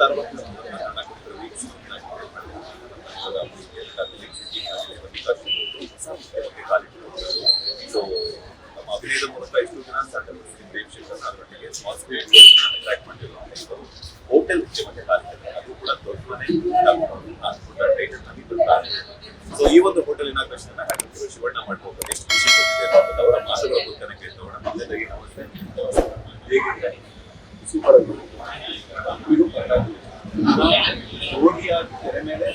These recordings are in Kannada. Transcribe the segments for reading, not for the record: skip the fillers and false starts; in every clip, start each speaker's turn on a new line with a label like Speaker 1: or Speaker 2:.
Speaker 1: 60 ಸೊ ನಮ್ಮ ಅಭಿನಯದ ಮೂಲಕ ಇಷ್ಟು ದಿನ ಪ್ರೇಕ್ಷಕರ ನಾಲ್ವಟ್ಟಿಗೆ ಟ್ರ್ಯಾಕ್ ಮಾಡಿರೋ ಹೋಟೆಲ್ ಮತ್ತೆ ಕಾರ್ಯಕ್ರಮ ಅದು ಕೂಡ ದೊಡ್ಡ ಮನೆ ಸೊ ಈ ಒಂದು ಹೋಟೆಲ್ ಇನಾಗ್ರೇಷನ್ ಶಿವಣ್ಣ ಮಾಡ್ಬೋದು ಎಷ್ಟು ಖುಷಿ ಕೊಟ್ಟಿದೆ ಅನ್ನೋದು ಅವರ ಮಾತುಗಳ ಮೂಲಕ ಕೇಳ್ತೋಣ. ಮೊದಲಾಗಿ ನಮಸ್ತೆ, ಹೇಗಿದೆ? ಸೂಪರ್ ಓಡಿಯ ತೆರೆ ಮೇಲೆ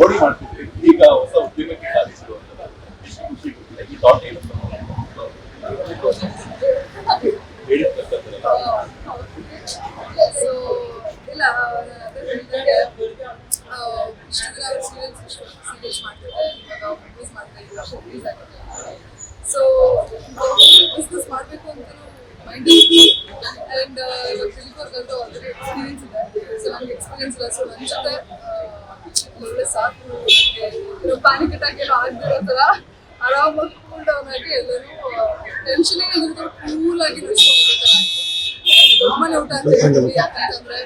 Speaker 1: ಓಡಿ ಮಾಡ್ತಿದ್ವಿ, ಈಗ ಹೊಸ ಉದ್ಯಮಕ್ಕೆ ಕಾಲಿಸಿದ್ರು ಅಂತ ಎಷ್ಟು ಖುಷಿ ಕೊಟ್ಟಿದೆ. ಈ ಥಾಟ್ ಏನು
Speaker 2: ಸೊ ಬಿಸ್ನೆಸ್ ಮಾಡಬೇಕು ಅಂತ ಮೈಂಡ್ ಅಂಡ್ ತಿಳಿಕೋದು ಆಲ್ರೆಡಿ ಎಕ್ಸ್ಪೀರಿಯನ್ಸ್ ಇದೆ. ಸೊ ನನಗೆ ಎಕ್ಸ್ಪೀರಿಯನ್ಸ್ ಇಲ್ಲ. ಸೊ ನನ್ನ ಜೊತೆ ಒಳ್ಳೆ ಸಾಕು, ನನಗೆ ಪ್ಯಾನಿಕ್ ಅಟ್ಯಾಕ್ ಏನೋ ಆಗದಿರೋ ಥರ ಆರಾಮಾಗಿ ಕೂಲ್ ಡೌನ್ ಆಗಿ ಎಲ್ಲರೂ ಟೆನ್ಷನ್ ಇಲ್ಲದಿರೋ ಕೂಲ್ ಆಗಿ ನಡೆಸ್ಕೊಂಡು ಥರ ಆಯಿತು. ದೊಡ್ಡ ಮನೆ ಊಟ ಅಂತ ಹೇಳ್ತೀವಿ, ಯಾಕಂತಂದ್ರೆ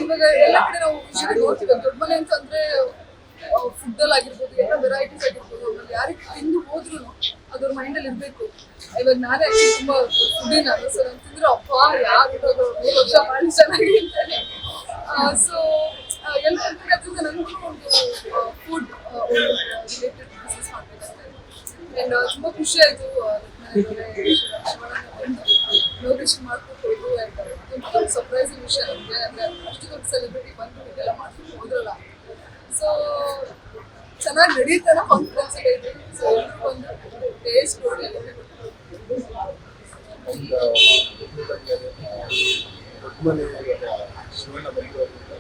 Speaker 2: ಇವಾಗ ಎಲ್ಲ ಕಡೆ ನಾವು ಯೂಶಲಿ ನೋಡ್ತೀವಿ ದೊಡ್ಡ ಮನೆ ಅಂತಂದ್ರೆ ಫುಡ್ ಅಲ್ಲಿ ಆಗಿರ್ಬೋದು, ಎಲ್ಲ ವೆರೈಟೀಸ್ ಆಗಿರ್ಬೋದು, ಆಮೇಲೆ ಯಾರಿಗೆ ತಿಂದು ಹೋದ್ರು ಅದ್ರ ಮೈಂಡಲ್ಲಿ ಇರಬೇಕು. ಇವಾಗ ನಾನೇ ಆಕ್ಚುಲಿ ತುಂಬಾ ಫುಡ್ಡಿ ನಾನು. ಸೊ ನಾನು ತಿಂದ್ರೆ ಅಪ್ಪ ಯಾರು 3 ವರ್ಷ ಮಾಡಿ ಚೆನ್ನಾಗಿ ಅಂತಾನೆ. ಸೊ ಎಲ್ಲ ಅದರಿಂದ ನನಗೂ ಒಂದು ಫುಡ್ ರಿಲೇಟೆಡ್ ಬಿಸ್ನೆಸ್ ಮಾಡ್ಬೇಕಂತ ಅಂಡ್ ತುಂಬಾ ಖುಷಿ ಆಯ್ತು. ಲೊಕೇಶನ್ ಮಾಡ್ಕೊಂಡು ಹೋದ್ರು ಅಂಡ್ ತುಂಬ ಸರ್ಪ್ರೈಸಿಂಗ್ ವಿಷಯ ನಮಗೆ. ಅಂದ್ರೆ ಅಷ್ಟು ದೊಡ್ಡ ಸೆಲೆಬ್ರಿಟಿ ಬಂದು ಇದೆಲ್ಲ ಮಾಡ್ಕೊಂಡು ಹೋದ್ರಲ್ಲ. ಸೊ ಚೆನ್ನಾಗಿ ನಡೀತಾ ಕಾನ್ಫಿಡೆನ್ಸ್ ಇದೆ. ಸೊ ಎಲ್ಲರೂ ಒಂದು ಟೇಸ್ಟ್ ನೋಡಿ
Speaker 3: ಶಿವಣ್ಣ ಬಂದಿರೋದ್ರಿಂದ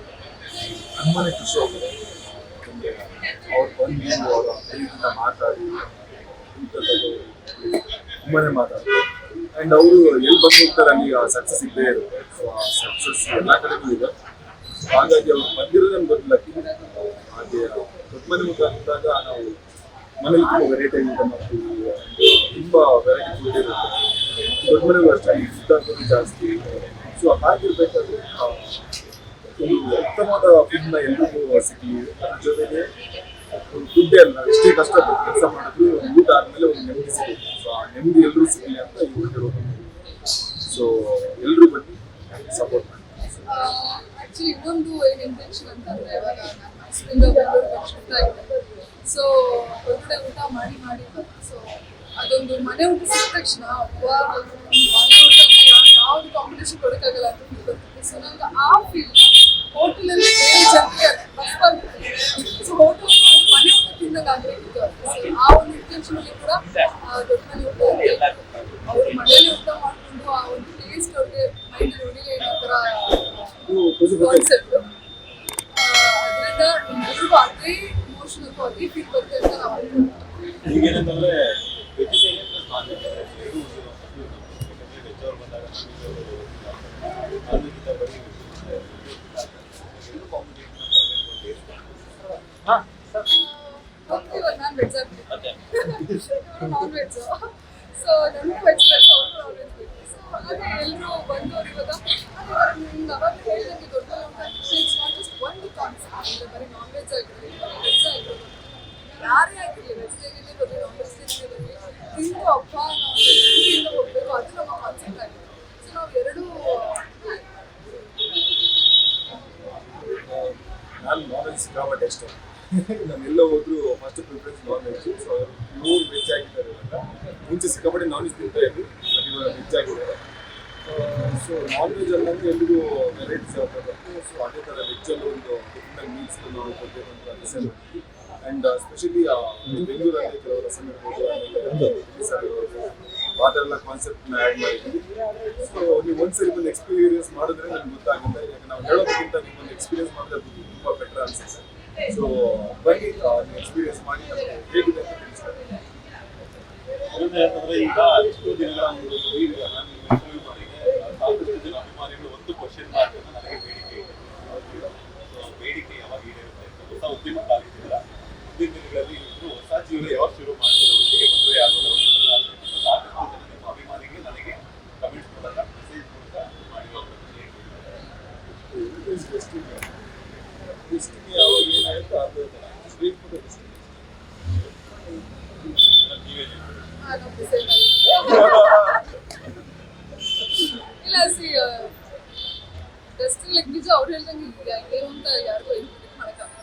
Speaker 3: ತುಂಬಾನೇ ಖುಷಿ ಆಗಿದೆ. ಅವ್ರು ಬಂದು ಅವರ ಪ್ರೀತಿಯಿಂದ ಮಾತಾಡಿ ತುಂಬಾನೇ ಮಾತಾಡ್ತಾರೆ. ಆ್ಯಂಡ್ ಅವರು ಎಲ್ಲಿ ಬಂದು ಹೋಗ್ತಾರೆ ಅಲ್ಲಿ ಆ ಸಕ್ಸಸ್ ಇದ್ದೇ ಇರುತ್ತೆ. ಸೊ ಆ ಸಕ್ಸಸ್ ಎಲ್ಲ ಕಡೆಗೂ ಇದೆ. ಹಾಗಾಗಿ ಅವ್ರು ಬಂದಿರೋದು ನಮ್ಗೆ ಗೊತ್ತಿಲ್ಲ. ಹಾಗೆ ದೊಡ್ಡ ಮನೆ ಊಟ ಅಂದಾಗ ನಾವು ಮನೇಲಿ ತುಂಬ ವೆರೈಟಿ ಊಟ ಮಾಡ್ತೀವಿ, ತುಂಬ ವೆರೈಟಿ ಫುಡ್ ಇರುತ್ತೆ. ದೊಡ್ಡ ಮನೆಗೂ ಅಷ್ಟೇ ಫುಡ್ ಹಾಕೋದು ಜಾಸ್ತಿ. ಸೊ ಹಾಗಿರ್ಬೇಕಾದ್ರೆ ಒಂದು ಉತ್ತಮವಾದ ಫುಡ್ನ ಎಲ್ರಿಗೂ ಸಿಗಲಿ. ಅದ್ರ ಜೊತೆಗೆ ಒಂದು ಫುಡ್ಡೇ ಅಲ್ಲ, ನಾವು ಎಷ್ಟೇ ಕಷ್ಟಪಟ್ಟು ಕೆಲಸ ಮಾಡಿದ್ರು ಊಟ ಆದಮೇಲೆ ಒಂದು ನೆಮ್ಮದಿ ಸಿಗುತ್ತೆ. ಸೊ ಆ ನೆಮ್ಮದಿ ಎಲ್ಲರೂ ಸಿಗಲಿ ಅಂತ ಈ ಹೋಟೆಲ್ ಓಪನ್ ಮಾಡಿದ್ವಿ. ಸೊ ಎಲ್ಲರೂ ಬಂದು ಸಪೋರ್ಟ್ ಮಾಡಿ.
Speaker 2: ಆಕ್ಚುಲಿ ಇನ್ನೊಂದು ಏನು ಇಂಟೆನ್ಷನ್ ಅಂತಂದ್ರೆ, ಇವಾಗ ನಾನು ಮೈಸೂರಿಂದ ಬೆಂಗಳೂರಿಗೆ ಶಿಫ್ಟ್ ಆಗಿದೆ. ಸೊ ಹೊರಗಡೆ ಊಟ ಮಾಡಿ ಮಾಡಿ ಸೊ ಅದೊಂದು ಮನೆ ಊಟ ಸಿಕ್ಕ ತಕ್ಷಣ ಮನೆ ಊಟನ ಯಾವ್ದು ಕಾಂಪಿಟೇಷನ್ ಕೊಡೋಕ್ಕಾಗಲ್ಲ ಅಂತ ಫೀಲ್ ಬರ್ತದೆ. ಸೊ ನಂಗೆ ಆ ಫೀಲ್ ಹೋಟೆಲಲ್ಲಿ ಬೇರೆ ಜನರಿಗೆ ಸೊ ಹೋಟೆಲ್ ಮನೆ ಊಟ ತಿನ್ನಂಗೆ ಆಗಬೇಕಿತ್ತು. ಸೊ ಆ ಒಂದು ಇಂಟೆನ್ಷನಲ್ಲಿ ಕೂಡ ದೊಡ್ಡ ಮನೆ ಊಟ ಅವರು ಮನೆಯಲ್ಲಿ ಊಟ ಮಾಡಿಕೊಂಡು ಆ ಒಂದು ಟೇಸ್ಟ್ ಅವ್ರಿಗೆ ಮೈಂಡ್ ಹೊಡಿಲಿ ಅನ್ನೋ ಥರ ಕಾನ್ಸೆಪ್ಟ್. ಅದರಿಂದ ಎಲ್ರಿಗೂ ಅದೇ ಇಮೋಷನ್ ಅಥವಾ ಅದೇ ಫೀಲ್ ಬರುತ್ತೆ ಅಂತ ನಾವು
Speaker 1: ಈಗೇನಂತಂದ್ರೆ
Speaker 2: ನಾನು ವೆಜ್ ಆಗ್ತೀನಿ, ನಾನ್ ವೆಜ್. ಸೊ ನನಗೂ ವೆಜ್ ಬೇಕು, ಅವ್ರಿಗೂ ನಾನ್ ವೆಜ್ ಬೇಕು. ಸೊ ಹಾಗೆ ಎಲ್ಲರೂ ಬಂದವರು ಇವಾಗ ಅವಾಗ ಹೇಳಿದಂಗೆ ದೊಡ್ಡ ಇಟ್ಸ್ ನಾಟ್ ಜಸ್ಟ್ ಒಂದು ಕಾನ್ಸೆಪ್ಟ್. ಅಂದರೆ ಬರೀ ನಾನ್ ವೆಜ್ ಆಗಿರಲಿ, ಬರೀ ವೆಜ್ ಆಗಿರೋದು, ಯಾರೇ ಆಗಿರಲಿ, ವೆಜಿಟೇರಿಯನ್ನೇ ಬರಲಿ, ನಾನ್ ವೆಜಿಟೇರಿಯನ್ನೇ ಬರಲಿ, ತಿಂದು ಹಬ್ಬ ನಾವು ಪ್ರೀತಿಯಿಂದ ಹೋಗಬೇಕು, ಅದು ನಮ್ಮ ಕಾನ್ಸೆಪ್ಟ್ ಆಗಿದೆ. ಸೊ ನಾವು ಎರಡೂ
Speaker 3: ನಾನು ನಾನ್ ವೆಜ್ ಸಿಕ್ಕಾಪಟ್ಟೆ ಇಷ್ಟ. ನಾನು ಎಲ್ಲ ಹೋದ್ರು first preference non veg. So ಅವರು ಪ್ಯೂರ್ ವೆಜ್ ಆಗಿದ್ದಾರೆ. ಇವಾಗ ಮುಂಚೆ ಸಿಕ್ಕಾಪಟ್ಟೆ ನಾನ್ ವೆಜ್ ತಿಂತಾ ಇದ್ರು, ಬಟ್ ಇವಾಗ ವೆಜ್ ಆಗಿದ್ದಾರೆ. ಸೊ ನಾನ್ ವೆಜ್ ಅನ್ನೋದು ಎಲ್ರಿಗೂ ವೆರೈಟೀಸ್ ಬರುತ್ತೆ. ಸೊ ಅದೇ ಥರ ವೆಜ್ಜಲ್ಲಿ ಒಂದು ಡಿಫ್ರೆಂಟ್ ಮೀಲ್ಸ್ಗಳು ನಾವು ಕೊಡಬೇಕು ಅಂತ ಡಿಸೈಡ್ ಮಾಡ್ತೀವಿ. ಆ್ಯಂಡ್ ಸ್ಪೆಷಲಿ ಬೆಂಗಳೂರಲ್ಲಿ ಕೆಲವು ರಸಮ್ ಇರ್ಬೋದು, ಆಮೇಲೆ ಆ ಥರ ಎಲ್ಲ ಕಾನ್ಸೆಪ್ಟ್ನ ಆ್ಯಡ್ ಮಾಡಿದ್ವಿ. ಸೊ ನೀವು ಒಂದ್ಸರಿ ಬಂದು ಎಕ್ಸ್ಪೀರಿಯನ್ಸ್ ಮಾಡಿದ್ರೆ ನಮ್ಗೆ ಗೊತ್ತಾಗುತ್ತೆ. ಯಾಕೆ ನಾವು ಹೇಳೋದಕ್ಕಿಂತ ನೀವು ಒಂದು ಎಕ್ಸ್ಪೀರಿಯನ್ಸ್ ಮಾಡಿದ್ರೆ ತುಂಬ ಬೆಟರ್ ಅನಿಸುತ್ತೆ. ಸೊ ಬನ್ನಿ, ನೀವು ಎಕ್ಸ್ಪೀರಿಯನ್ಸ್ ಮಾಡಿ ನಮಗೆ ಹೇಗಿದೆ ಅಂತ ತಿಳಿಸ್ತಾರೆ.
Speaker 1: ಯಾಕಂದ್ರೆ ಈಗ ಇಷ್ಟು ದಿನಗಳ ಒಂದು ಇಂಟರ್ವ್ಯೂ ಮಾಡಿದೆ, ಸಾಕಷ್ಟು ಜನ ಅಭಿಮಾನಿಗಳು ಒಂದು ಕ್ವಶನ್ ಮಾರ್ಕ್ ನನಗೆ ಬೇಡಿಕೆ ಇದೆ. ಸೊ ಬೇಡಿಕೆ ಯಾವಾಗ ಈಡೇರುತ್ತೆ? ಹೊಸ ಉದ್ಯಮ ಕಾಲಿದ್ದೀರಾ, ಮುಂದಿನ ದಿನಗಳಲ್ಲಿ ಇವರು ಹೊಸ ಜೀವನ ಯಾವಾಗ ಶುರು ಮಾಡ್ತಾರೆ, ಒಟ್ಟಿಗೆ ಮದುವೆ ಆಗೋದು ಸಾಕಷ್ಟು ಜನ ನಿಮ್ಮ ಅಭಿಮಾನಿಗೆ ನನಗೆ ಕಮೆಂಟ್ಸ್ ಮೂಲಕ ಮೆಸೇಜ್ ಮೂಲಕ ಮಾಡಿರೋ
Speaker 3: ಇಸ್ ಡೆಸ್ಟಿನಿ ಯಾವಾಗ ಏನಾಯ್ತು ಅದು ವೇಟ್ ಫಾರ್ ದ ಡೆಸ್ಟಿನಿ.
Speaker 2: ಇಲ್ಲ ಸಿ ಡೆಸ್ಟಿನಿ ಲೈಕ್ ನಿಜ ಅವ್ರು ಹೇಳ್ದಂಗೆ ಏನು ಅಂತ ಯಾರಿಗೂ ಏನು ಪ್ರಿಡಿಕ್ಟ್ ಮಾಡೋಕ್ಕಾಗಲ್ಲ.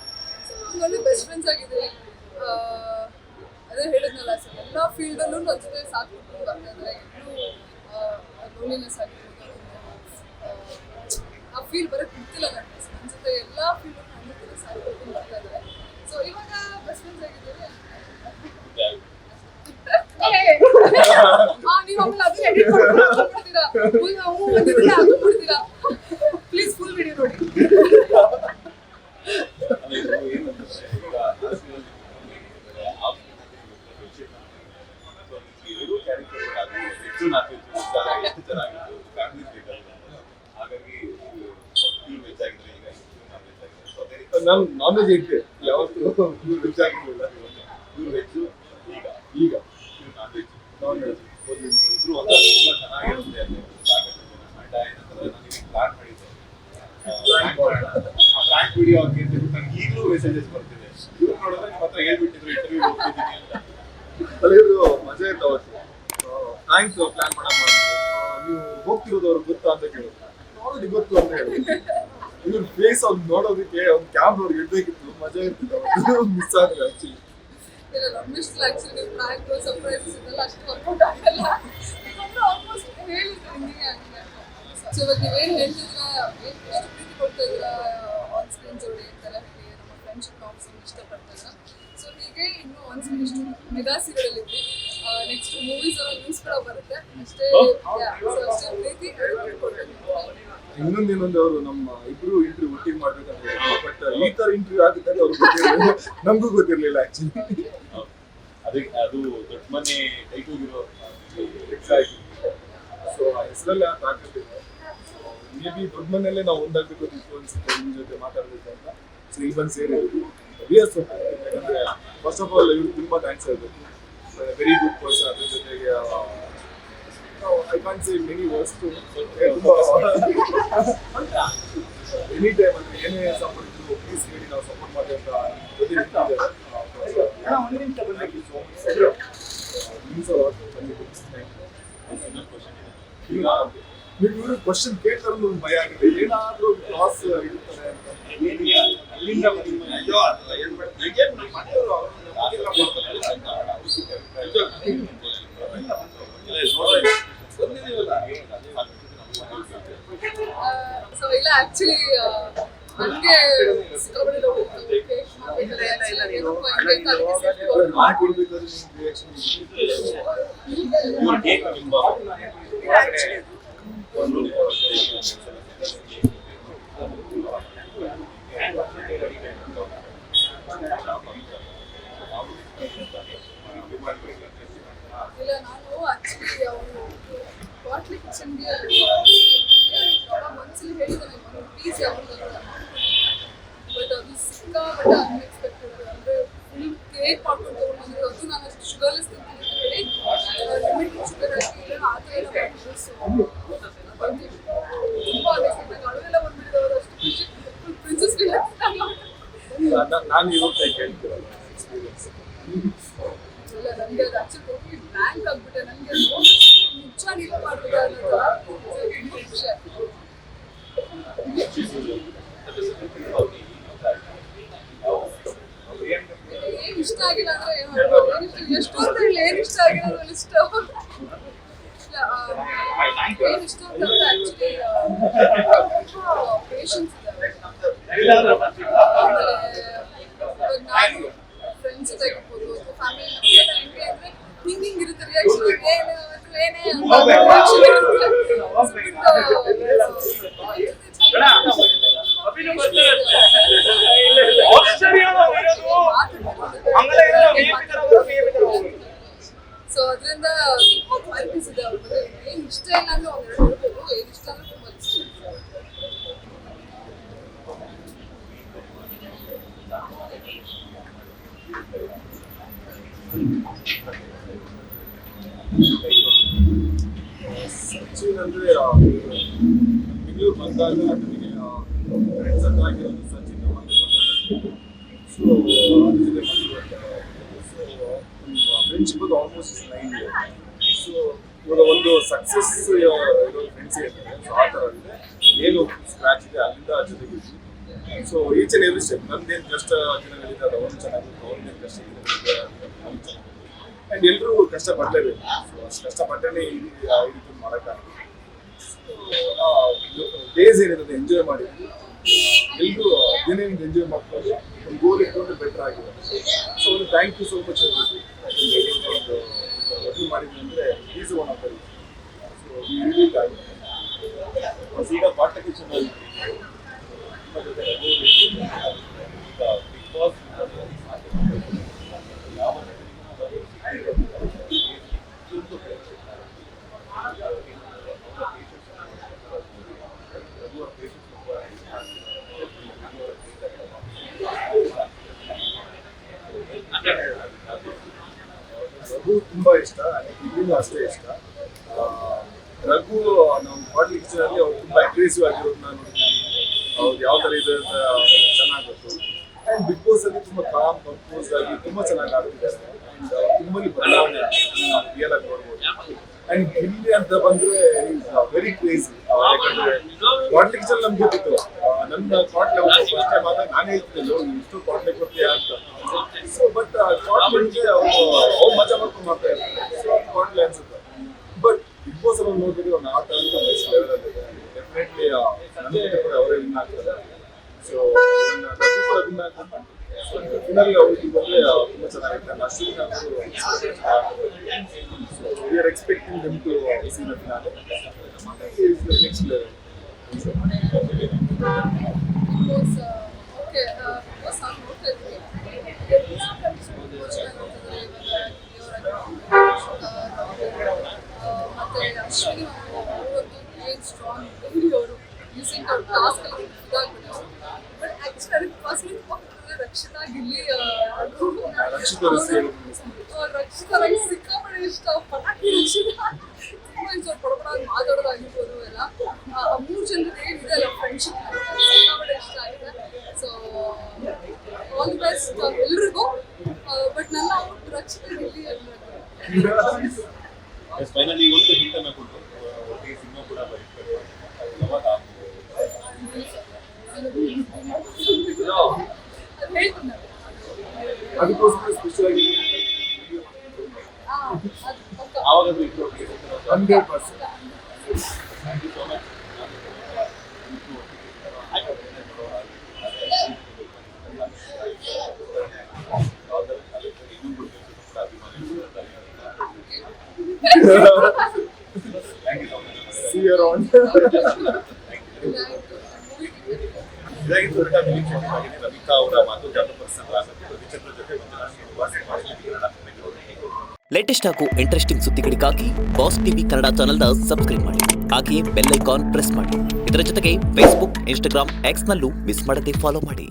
Speaker 2: ಸೊ ಒಳ್ಳೆ ಬೆಸ್ಟ್ ಫ್ರೆಂಡ್ಸ್ ಆಗಿದ್ದೀವಿ. ಅದೇ ಹೇಳಿದ್ನಲ್ಲ ಸರ್, ಎಲ್ಲ ಫೀಲ್ಡಲ್ಲೂ ನನ್ನ ಜೊತೆ ಸಾಥ್ ಕೊಟ್ಟು ಬರ್ತಾ ಇದ್ದಾರೆ. ಇನ್ನೂ ಲೋನ್ಲಿನೆಸ್ ಆಗಿರ್ಬೋದು, ಆ ಫೀಲ್ ಬರೋಕ್ಕೆ ಬಿಡ್ತಿಲ್ಲ ನನಗೆ. ನನ್ನ ಜೊತೆ ಎಲ್ಲ ಫೀಲ್ಡಲ್ಲೂ ನನ್ನ ಜೊತೆ ಸಾಥ್ ಕೊಟ್ಟು ಬರ್ತಾ ಇದ್ದಾರೆ. ಸೊ ಇವಾಗ ಬೆಸ್ಟ್ ಫ್ರೆಂಡ್ಸ್ ಆಗಿದ್ದೀವಿ. ನೀವು ಆಮೇಲೆ ಅದನ್ನ ಎಡಿಟ್ ಮಾಡ್ಬಿಡ್ತೀರಾ, ಹಾಕ್ಬಿಡ್ತೀರಾ. ಪ್ಲೀಸ್ ಫುಲ್ ವಿಡಿಯೋ ನೋಡಿ.
Speaker 3: ನಾನು ನಾನ್ ವೆಜ್ ಇದ್ದೆ ಯಾವತ್ತು ವೆಜ್ ಆಗಿರಲಿಲ್ಲ. ಈಗ ನಾನ್ ವೆಜ್
Speaker 1: ಇಬ್ರು ಒಂಥರ ತುಂಬಾ ಚೆನ್ನಾಗಿರುತ್ತೆ ಅಲ್ಲಿ. ಅಂಡ್ ಏನಂದ್ರೆ ನನಗೆ ಪ್ಲಾನ್ ಮಾಡಿದ್ದೆ ಪ್ಲಾನ್ ವಿಡಿಯೋ ಹಾಕಿದ್ದು ನಂಗೆ ಈಗಲೂ ಮೆಸೇಜಸ್ ಬರ್ತಿದೆ. ಇವ್ರು ನೋಡಿದ್ರೆ ನಿಮ್ಮ ಹತ್ರ ಹೇಳ್ಬಿಟ್ಟಿದ್ರು ಇಂಟರ್ವ್ಯೂ ಹೋಗ್ತಿದ್ದೀನಿ ಅಂತ.
Speaker 3: ಅಲ್ಲಿರು ಮಜಾ ಇತ್ತು ಅವತ್ತು. ಥ್ಯಾಂಕ್ಸ್ ಪ್ಲಾನ್ ಮಾಡಮ್ಮ ಅಂದ್ರೆ ನೀವು ಹೋಗ್ತಿರೋದು ಅವ್ರಿಗೆ ಗೊತ್ತಾ ಅಂತ ಕೇಳಿದ್ರು. ನೋಡಿ ಗೊತ್ತು ಅಂತ ಹೇಳಿದ್ರು. ಇವ್ರ ಫೇಸ್ ಅವ್ನು ನೋಡೋದಕ್ಕೆ ಅವ್ನು ಕ್ಯಾಮ್ರಾ ಅವ್ರಿಗೆ ಇಡ್ಬೇಕಿತ್ತು. ಮಜಾ ಇರ್ತಿತ್ತು ಅವತ್ತು. ಮಿಸ್ ಆದ್ರೆ ಆಕ್ಚುಲಿ
Speaker 2: ಇಲ್ಲ ರಮೇಶ್ ಆಕ್ಚುಲಿ ಪ್ರಾಂಕ್ ಸರ್ಪ್ರೈಸಸ್ ಇದೆಲ್ಲ ಅಷ್ಟು ವರ್ಕೌಟ್ ಆಗಲ್ಲ. ಯಾಕಂದ್ರೆ ಆಲ್ಮೋಸ್ಟ್ ಹೇಳಿದ್ರು ಹಿಂಗೆ ಆಗಿದೆ. ಸೊ ಇವಾಗ ನೀವೇನು ಹೇಳ್ತಿದ್ರ, ಎಷ್ಟು ಪ್ರೀತಿ ಕೊಡ್ತಾ ಇದ್ರ ಆನ್ ಸ್ಕ್ರೀನ್ ಜೋಡಿ ಅಂತೆಲ್ಲ ಹೇಳಿ ನಮ್ಮ ಫ್ರೆಂಡ್ಶಿಪ್ ನಾವ್ಸ್ ಇಷ್ಟಪಡ್ತಾ ಇದ್ರ. ಸೊ ಹೀಗೆ ಇನ್ನೂ ಆನ್ ಸ್ಕ್ರೀನ್ ಇಷ್ಟು ನಿಧಾಸಿಗಳಿದ್ವಿ. ನೆಕ್ಸ್ಟ್ ಮೂವೀಸ್ ಎಲ್ಲ ನ್ಯೂಸ್ ಕೂಡ ಬರುತ್ತೆ ಅಷ್ಟೇ. ಅಷ್ಟೇ ಪ್ರೀತಿ
Speaker 3: ಇನ್ನೊಂದು ಅವರು ನಮ್ಮ ಇಬ್ರು ಇಂಟರ್ವ್ಯೂ ಒಟ್ಟಿಗೆ ಮಾಡ್ಬೇಕಂತ ಹೇಳಿದ್ರು. ಬಟ್ ಈ ತರ ಇಂಟರ್ವ್ಯೂ ಆಗುತ್ತೆ ಅಂತ ಅವ್ರಿಗೆ ಗೊತ್ತಿರಲಿಲ್ಲ, ನಮಗೂ ಗೊತ್ತಿರಲಿಲ್ಲ ಆಕ್ಚುಲಿ.
Speaker 1: ಅದಕ್ಕೆ ಅದು ದೊಡ್ಡ ಮನೆ ಟೈಟಲ್ ಇರೋ
Speaker 3: ಎಕ್ಸಾಕ್ಟ್ಲಿ. ಸೊ ಆ ಹೆಸರಲ್ಲೇ ಅಂತ ಆಗ್ತಿದೆ. ಮೇ ಬಿ ದೊಡ್ಡ ಮನೆಯಲ್ಲೇ ನಾವು ಒಂದಾಗಬೇಕು ಅಂತ ಅನ್ಸುತ್ತೆ ನಿಮ್ಮ ಜೊತೆ ಮಾತಾಡಬೇಕು ಅಂತ. ಸೊ ಇಲ್ಲಿ ಬಂದು ಸೇರಿದ್ವಿ. ಯಾಕಂದ್ರೆ ಫಸ್ಟ್ ಆಫ್ ಆಲ್ ಇವ್ರು ತುಂಬಾ ಥ್ಯಾಂಕ್ಸ್ ಹೇಳ್ಬೇಕು. Very good person. ಅದ್ರ ಜೊತೆಗೆ I can't say many words to any time ಅಂದ್ರೆ ಏನೇ ಸಪೋರ್ಟ್ ಇದ್ರು ಪ್ಲೀಸ್ ಹೇಳಿ, ನಾವು ಸಪೋರ್ಟ್ ಮಾಡಿ ಅಂತ ಜೊತೆ ನಿಂತಿದ್ದಾರೆ. ಇವರು ಕ್ವಶನ್ ಕೇಳ್ತಾರೆ ಒಂದು ಭಯ ಆಗಿದೆ, ಏನಾದ್ರೂ ಕ್ಲಾಸ್ ಇಡ್ತಾರೆ ಅಂತ.
Speaker 1: ಅಲ್ಲಿಂದ
Speaker 2: ಸೊ ಇಲ್ಲ ಆಕ್ಚುಲಿ ನನಗೆ ಸಿಕ್ಕಾಪಟ್ಟೆ
Speaker 3: ಮಾಡ್ಕೊಡ್ಬೇಕಾದ್ರೆ ನಿಮ್ಮ ರಿಯಾಕ್ಷನ್
Speaker 2: ಇಲ್ಲ ನಾನು ಆಕ್ಚುಲಿ ಅವರು ಬಾಟ್ಲಿ ಕಿಚನ್ಗೆ ಮನ್ಸಲ್ಲಿ ಹೇಳಿದ್ದಾನೆ ಪ್ಲೀಸ್ ಯಾವುದು ಬಟ್ ಅದು ಸಿಕ್ಕಾಪಟ್ಟೆ ಅನ್ಎಕ್ಸ್ಪೆಕ್ಟೆಡ್. ಅಂದರೆ ಫುಲ್ ಕೇಕ್ ಮಾಡ್ಕೊಂಡು ತಗೊಂಡ್ಬಂದಿದ್ರು. ಅದು ನಾನು ಅಷ್ಟು ಶುಗರ್ಲೆಸ್ ತಿಂತೀನಿ ಅಂತ ಹೇಳಿ ಲಿಮಿಟ್ ಶುಗರ್ ಹಾಕಿ ಇಲ್ಲ ಆ ಥರ ಎಲ್ಲ ಮಾಡಿದ್ರು. ಸೊ ತುಂಬ ಅನ್ಎಕ್ಸ್ಪೆಕ್ಟೆಡ್. ಅಡುಗೆಲ್ಲ ಬಂದ್ಬಿಟ್ಟಿದ್ದವರು ಅಷ್ಟು ಖುಷಿ ಫುಲ್ ಪ್ರಿನ್ಸಸ್ ಫೀಲ್
Speaker 3: ನಾನು ಇವತ್ತು ಕೇಳ್ತಿರಲ್ಲ ಎಕ್ಸ್ಪೀರಿಯನ್ಸ್.
Speaker 2: ಇಲ್ಲ ನನಗೆ ಅದು ಆಕ್ಚುಲಿ ಹೋಗಿ ಬ್ಲ್ಯಾಂಕ್ ಆಗ್ಬಿಟ್ಟೆ. ನನಗೆ ಮುಚ್ಚಾಗಿ ಇದು ಮಾಡ್ಬಿಟ್ಟೆ ಅನ್ನೋ ಥರ ತುಂಬ ಖುಷಿ ಆಗ್ತಿದೆ. ಏನ್ ಇಷ್ಟ ಆಗಿಲ್ಲ ಅಂದ್ರೆ ಏನು ಎಷ್ಟು ಅಂತ ಹೇಳಿ ಏನ್ ಇಷ್ಟ ಆಗಿಲ್ಲ ಅಂದ್ರೆ ಇಷ್ಟ ಏನ್ ಇಷ್ಟ ಅಂತಂದ್ರೆ ಆಕ್ಚುಲಿ ಪೇಷನ್ಸ್ ಇದಾವೆ. ನಾನು ಫ್ರೆಂಡ್ಸ್ ಜೊತೆ ಆಗಿರ್ಬೋದು ಅಥವಾ ಫ್ಯಾಮಿಲಿ ಹೆಂಗೆ ಅಂದ್ರೆ ಹಿಂಗಿಂಗ್ ಇರುತ್ತೆ ರಿಯಾಕ್ಷನ್. ಏನೇ ಸೊ ಅದರಿಂದ ತುಂಬಾ ಕ್ವಾಲಿಟೀಸ್ ಇದೆ ಅವ್ರ ಬಗ್ಗೆ. ಏನ್ ಇಷ್ಟ ಇಲ್ಲ ಅಂದ್ರೆ ಅವ್ರು ಹೇಳ್ಬೋದು, ಏನ್ ಇಷ್ಟ ಅಂದ್ರೆ ತುಂಬಾ ಇಷ್ಟ.
Speaker 3: ಸಚಿನ್ ಅಂದ್ರೆ ಬೆಂಗಳೂರು ಬಂದಾಗ ನನಗೆ ಆಗಿರೋದು ಸಚಿನ್ ಮತ್ತೆ so friendship almost 9 years. So ಇವಾಗ ಒಂದು ಸಕ್ಸಸ್ ಫ್ರೆಂಡ್ಸ್ ಇರ್ತಾರೆ. ಸೊ ಆ ಥರ ಇದೆ, ಏನು ಸ್ಕ್ರಾಚ್ ಇದೆ ಅಲ್ಲಿಂದ ಜೊತೆಗಿದ್ವಿ. So each and every step ನಮ್ದೇನು ಕಷ್ಟ ದಿನಗಳಿದೆ ಅದು ಅವ್ನು ಚೆನ್ನಾಗಿತ್ತು, ಅವ್ರದ್ದೇನು ಕಷ್ಟ ದಿನಗಳಿದೆ ಅವ್ನು ಚೆನ್ನಾಗಿತ್ತು. ಆ್ಯಂಡ್ ಎಲ್ಲರೂ ಕಷ್ಟಪಡಲೇಬೇಕು. ಸೊ ಅಷ್ಟು ಕಷ್ಟಪಟ್ಟೇ ಈ ರೀತಿ ಮಾಡೋಕ್ಕಾಗುತ್ತೆ. ಡೇಸ್ ಏನಿದೆ ಎಂಜಾಯ್ ಮಾಡಿದ್ವಿ, ಎಲ್ಲರೂ ದಿನದಿಂದ ಎಂಜಾಯ್ ಮಾಡ್ಕೊಂಡು ಒಂದು ಗೋಲ್ ಇಟ್ಕೊಂಡು ಬೆಟರ್ ಆಗಿದೆ. ಸೊ ಒಂದು ಥ್ಯಾಂಕ್ ಯು ಸೋ ಮಚ್ ಹೇಳ್ಬೇಕು. ಒಂದು ವಸೂಲು ಮಾಡಿದ್ವಿ ಅಂದರೆ is one of the so ಈ ರಿಲೀಸ್ ಆಗಿದೆ.
Speaker 1: ಈಗ ಪಾಠಕ್ಕೆ ಚೆನ್ನಾಗಿ ಬಿಗ್ ಬಾಸ್ ಯಾವ
Speaker 3: ರಘು ತುಂಬಾ ಇಷ್ಟ, ಇಲ್ಲಿಂದ ಅಷ್ಟೇ ಇಷ್ಟ. ರಘು ನಾವು ಬಾಟ್ಲಿ ಕಿಚನಲ್ಲಿ ಅವ್ರು ತುಂಬಾ ಅಗ್ರೆಸಿವ್ ಆಗಿರೋದನ್ನ ನೋಡ್ತೀವಿ. ಅವ್ರು ಯಾವ ಥರ ಇದೆ ಅಂತ ಚೆನ್ನಾಗಿ ಗೊತ್ತು. ಆ್ಯಂಡ್ ಬಿಗ್ ಬಾಸ್ ಅಲ್ಲಿ ತುಂಬಾ ಕಾಮ್ ಕಂಪೋಸ್ ಆಗಿ ತುಂಬಾ ಚೆನ್ನಾಗಿ ಆಡ್ತಿದ್ದಾರೆ. ಆ್ಯಂಡ್ ತುಂಬಾ ಬದಲಾವಣೆ ರಿಯಲ್ ಆಗಿ ನೋಡ್ಬೋದು. ಆ್ಯಂಡ್ ಗಿಲ್ಲಿ ಅಂತ ಬಂದ್ರೆ ವೆರಿ ಕ್ರೇಜಿ. ಯಾಕಂದ್ರೆ ಬಾಟ್ಲಿ ಕಿಚನ್ ನಮ್ಗೆ ಗೊತ್ತಿತ್ತು, ನನ್ನ ಕಾಟ್ಲೆ ಫಸ್ಟ್ ಟೈಮ್ ಆದಾಗ ನಾನು ಹೇಳ್ತಿದ್ದೆ ಇಷ್ಟು ಕಾಟ್ಲೆ ಕೊಡ್ತೀಯಾ ಅಂತ. ಸೊ ಬಟ್ ಕಾಟ್ಲೆಗೆ ಅವ್ರು ಮಜಾ ಮಾಡ್ಕೊಂಡು ಮಾಡ್ತಾ ಇರ್ತಾರೆ. ಸೊ ಕಾಟ್ಲೆ ಅನ್ಸುತ್ತೆ. ಬಟ್ ಬಿಗ್ ಬಾಸ್ ಅಲ್ಲಿ ನೋಡಿದ್ರೆ ಒಂದು ಆಟ ಅಂತ ನೆಕ್ಸ್ಟ್ ಲೆವೆಲ್ ಅಲ್ಲಿ ಇದೆ. ಡೆಫಿನೆಟ್ಲಿ ನನಗೆ ಕೂಡ ಅವರೇ ವಿನ್ ಆಗ್ತಾರೆ. ಸೊ ರಘು ಕೂಡ ವಿನ್ ಆಗ್ತಾರೆ. ಫಿನಾಲಿ ಅವ್ರಿಗೆ ಬಂದ್ರೆ ತುಂಬಾ ಚೆನ್ನಾಗಿರುತ್ತೆ. Ashwin we are expecting them to see the finale. Is the next level.
Speaker 2: Because okay, was ನಾನು ನೋಡ್ತಾ ಇದ್ವಿ ಎಲ್ಲ ಮತ್ತೆ ಅಶ್ವಿನಿ ಅವರು ಏನು ಸ್ಟ್ರಾಂಗ್ ಅವರು ಯೂಸಿಂಗ್ ಅವ್ರ ಟಾಸ್ಕ್ ಅಲ್ಲಿ ಇದಾಗ್ಬಿಟ್ಟು. But actually first Rakshita Gilli Rakshita ನಂಗೆ ಸಿಕ್ಕಾಪಟ್ಟೆ ಇಷ್ಟ. ಪಟಾಕಿ ರಕ್ಷಿತಾ ತುಂಬ ಇಷ್ಟ. ಪಡಪಡಾಗಿ ಮಾತಾಡೋದಾಗಿರ್ಬೋದು ಎಲ್ಲ ಆ ಮೂರು ಜನದ ಏನಿದೆ ಅಲ್ಲ ಫ್ರೆಂಡ್ಶಿಪ್ ಸಿಕ್ಕಾಪಟ್ಟೆ ಇಷ್ಟ ಆಗಿದೆ. ಸೊ ಆಲ್ ದಿ ಬೆಸ್ಟ್ ಎಲ್ರಿಗೂ. ಬಟ್ ನನ್ನ ಔಟ್ ರಕ್ಷಿತಾ ಗಿಲ್ಲಿ
Speaker 1: ಫೈನಲಿ ಒಂದು ಹಿಂಟ್ ಅನ್ನ ಕೊಟ್ಟು ಒಟ್ಟಿಗೆ ಸಿನಿಮಾ ಕೂಡ ಬರೀಬೇಕು. ಯಾವಾಗ
Speaker 2: ಅದು ಹೇಳ್ತೀನಿ
Speaker 3: ಅದಕ್ಕೋಸ್ಕರ ಸ್ಪೆಷಲ್ ಆಗಿ
Speaker 1: ಆವಾಗಲೂ ಇಟ್ಟು
Speaker 3: 100%.
Speaker 1: Thank you so much.
Speaker 3: See you around.
Speaker 1: ಇದಾಗಿತ್ತು ರಮಿಕಾ ಅವರ ಮಾತು. ರವಿಚಂದ್ರ ಜೊತೆ
Speaker 4: ಲೇಟೆಸ್ಟ್ ಹಾಗೂ ಇಂಟ್ರೆಸ್ಟಿಂಗ್ ಸುದ್ದಿಗಳಿಗಾಗಿ ಬಾಸ್ ಟಿವಿ ಕನ್ನಡ ಚಾನೆಲ್ನ ಸಬ್ಸ್ಕ್ರೈಬ್ ಮಾಡಿ. ಹಾಗೆಯೇ ಬೆಲ್ ಐಕಾನ್ ಪ್ರೆಸ್ ಮಾಡಿ. ಇದರ ಜೊತೆಗೆ ಫೇಸ್ಬುಕ್, ಇನ್ಸ್ಟಾಗ್ರಾಮ್, ಎಕ್ಸ್ನಲ್ಲೂ ಮಿಸ್ ಮಾಡದೆ ಫಾಲೋ ಮಾಡಿ.